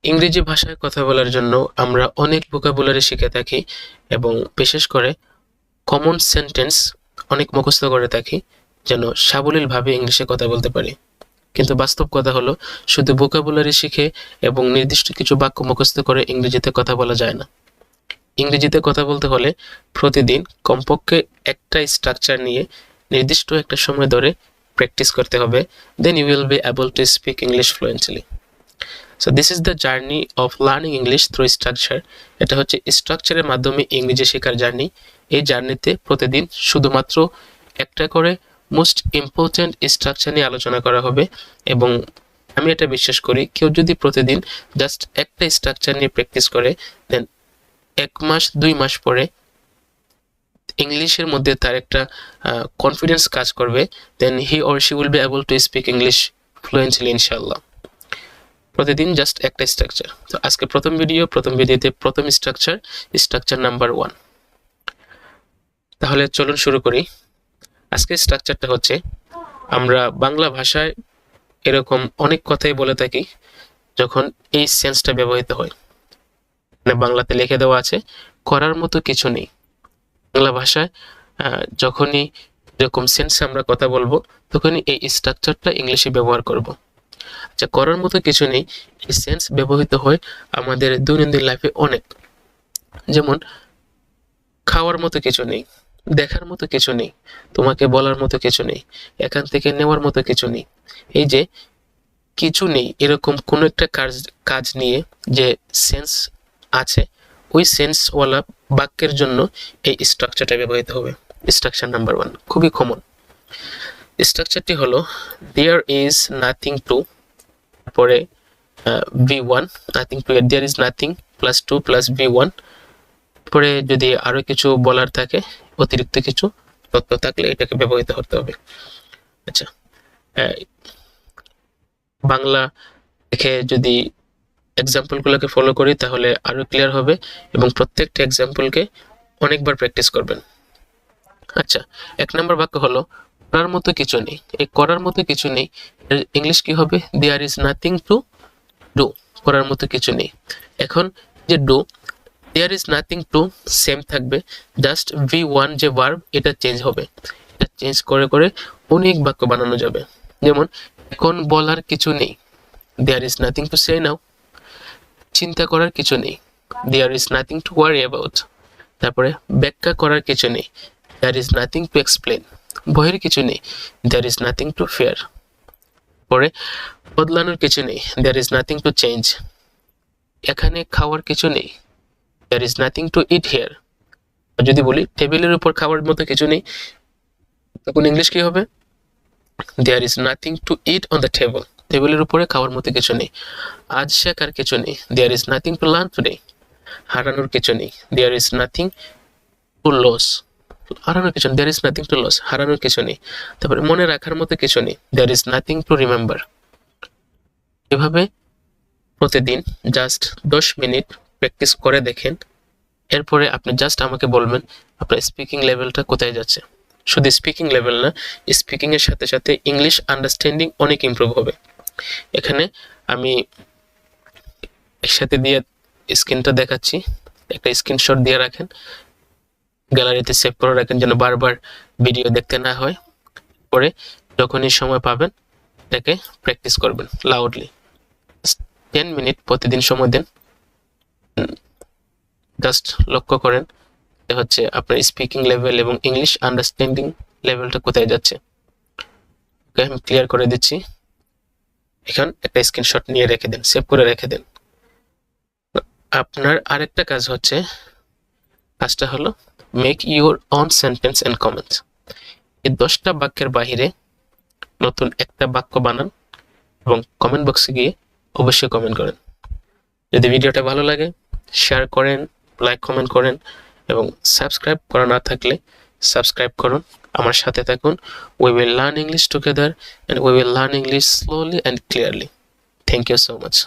ইংরেজি ভাষায় কথা বলার জন্য আমরা অনেক ভোকাবুলারি শিখে থাকি এবং বিশেষ করে কমন সেন্টেন্স অনেক মুখস্থ করে থাকি যেন সাবলীলভাবে ইংলিশে কথা বলতে পারি। কিন্তু বাস্তব কথা হলো শুধু ভোকাবুলারি শিখে এবং নির্দিষ্ট কিছু বাক্য মুখস্থ করে ইংরেজিতে কথা বলা যায় না। ইংরেজিতে কথা বলতে হলে প্রতিদিন কমপক্ষে একটা স্ট্রাকচার নিয়ে নির্দিষ্ট একটা সময় ধরে প্র্যাকটিস করতে হবে। Then you will be able to speak English fluently. So this is the journey of learning English through structure. এটা হচ্ছে স্ট্রাকচারের মাধ্যমে ইংরেজি শেখার জার্নি। এই জার্নিতে প্রতিদিন শুধুমাত্র একটা করে মোস্ট ইম্পর্ট্যান্ট স্ট্রাকচার নিয়ে আলোচনা করা হবে এবং আমি এটা বিশ্বাস করি কেউ যদি প্রতিদিন জাস্ট একটা স্ট্রাকচার নিয়ে প্র্যাকটিস করে দেন 1 মাস 2 মাস পরে ইংলিশের মধ্যে তার একটা কনফিডেন্স কাজ করবে। Then he or she will be able to speak English fluently ইনশাআল্লাহ। প্রতিদিন জাস্ট একটা স্ট্রাকচার। তো আজকে প্রথম ভিডিওতে প্রথম স্ট্রাকচার নাম্বার 1। তাহলে চলুন শুরু করি। আজকে স্ট্রাকচারটা হচ্ছে আমরা বাংলা ভাষায় এরকম অনেক কথাই বলে থাকি যখন এই সেন্সটা ব্যবহৃত হয়। মানে বাংলাতে লিখে দেওয়া আছে করার মতো কিছু নেই। বাংলা ভাষায় যখনই এরকম সেন্সে আমরা কথা বলবো তখনই এই স্ট্রাকচারটা ইংলিশে ব্যবহার করব। আচ্ছা, করার মতো কিছু নেই এই সেন্স ব্যবহৃত হয় আমাদের দৈনন্দিন লাইফে অনেক। যেমন খাওয়ার মতো কিছু নেই, দেখার মতো কিছু নেই, তোমাকে বলার মতো কিছু নেই, এখান থেকে নেওয়ার মতো কিছু নেই। এই যে কিছু নেই এরকম কোনো একটা কাজ নিয়ে যে সেন্স আছে ওই সেন্সওয়ালা বাক্যের জন্য এই স্ট্রাকচারটা ব্যবহৃত হবে। স্ট্রাকচার নাম্বার 1 খুবই কমন। স্ট্রাকচারটি হলো দেয়ার ইজ নাথিং টু, পরে V1 নাথিং টু এর there is nothing plus 2 plus V1, পরে যদি আরো কিছু বলার থাকে অতিরিক্ত কিছু তথ্য থাকলে এটাকে ব্যবহৃত করতে হবে। আচ্ছা, বাংলা দেখে যদি এক্সাম্পলগুলোকে ফলো করি তাহলে আরো ক্লিয়ার হবে এবং প্রত্যেকটা এক্সাম্পলকে অনেকবার প্র্যাকটিস করবেন। আচ্ছা, 1 নম্বর বাক্য হলো করার মতো কিছু নেই। এই করার মতো কিছু নেই এর ইংলিশ কি হবে? There is nothing to do. করার মতো কিছু নেই। এখন যে do, there is nothing to same থাকবে, জাস্ট V1 যে ভার্ব এটা চেঞ্জ হবে। এটা চেঞ্জ করে করে অনেক বাক্য বানানো যাবে। যেমন এখন বলার কিছু নেই, there is nothing to say now. চিন্তা করার কিছু নেই, there is nothing to worry about. তারপরে ব্যাখ্যা করার কিছু নেই, there is nothing to explain. ভয়ের কিছু নেই, there is nothing to fear. পরে বদলানোর কিছু নেই, there is nothing to change. এখানে খাওয়ার কিছু নেই, there is nothing to eat here. যদি বলি টেবিলের উপর খাওয়ার মতো কিছু নেই তখন ইংলিশ কি হবে? There is nothing to eat on the table. টেবিলের উপরে খাওয়ার মতো কিছু নেই। আজ শেখার কিছু নেই, there is nothing to learn today. হারানোর কিছু নেই, there is nothing to loss. হারানোর কিছু নেই, there is nothing to loss. হারানোর কিছু নেই। তারপরে মনে রাখার মতো কিছু নেই, there is nothing to remember. এভাবে প্রতিদিন জাস্ট 10 মিনিট প্র্যাকটিস করে দেখেন। এরপরে আপনি জাস্ট আমাকে বলবেন আপনার স্পিকিং লেভেলটা কোথায় যাচ্ছে। শুধু স্পিকিং লেভেল না, স্পিকিং এর সাথে সাথে ইংলিশ আন্ডারস্ট্যান্ডিং অনেক ইমপ্রুভ হবে। এখানে আমি একসাথে দিয়ে স্ক্রিনটা দেখাচ্ছি, একটা স্ক্রিনশট দিয়ে রাখেন, গ্যালারিতে সেভ করে রাখেন যেন বারবার ভিডিও দেখতে না হয়। পরে যখনই সময় পাবেন এটাকে প্র্যাকটিস করবেন লাউডলি। 10 মিনিট প্রতিদিন সময় দেন। জাস্ট লক্ষ্য করেন হচ্ছে আপনার স্পিকিং লেভেল এবং ইংলিশ আন্ডারস্ট্যান্ডিং লেভেলটা কোথায় যাচ্ছে। ওকে, আমি ক্লিয়ার করে দিচ্ছি। এখন একটা স্ক্রিনশট নিয়ে রেখে দেন, সেভ করে রেখে দেন। আপনার আরেকটা কাজ হচ্ছে, কাজটা হলো make your own sentence and comments. এই 10টা বাক্যের বাহিরে নতুন একটা বাক্য বানান এবং কমেন্ট বক্সে গিয়ে অবশ্যই কমেন্ট করেন। যদি ভিডিওটা ভালো লাগে শেয়ার করেন, লাইক কমেন্ট করেন এবং সাবস্ক্রাইব করা না থাকলে সাবস্ক্রাইব করুন, আমার সাথে থাকুন। We will learn English together and we will learn English slowly and clearly. Thank you so much.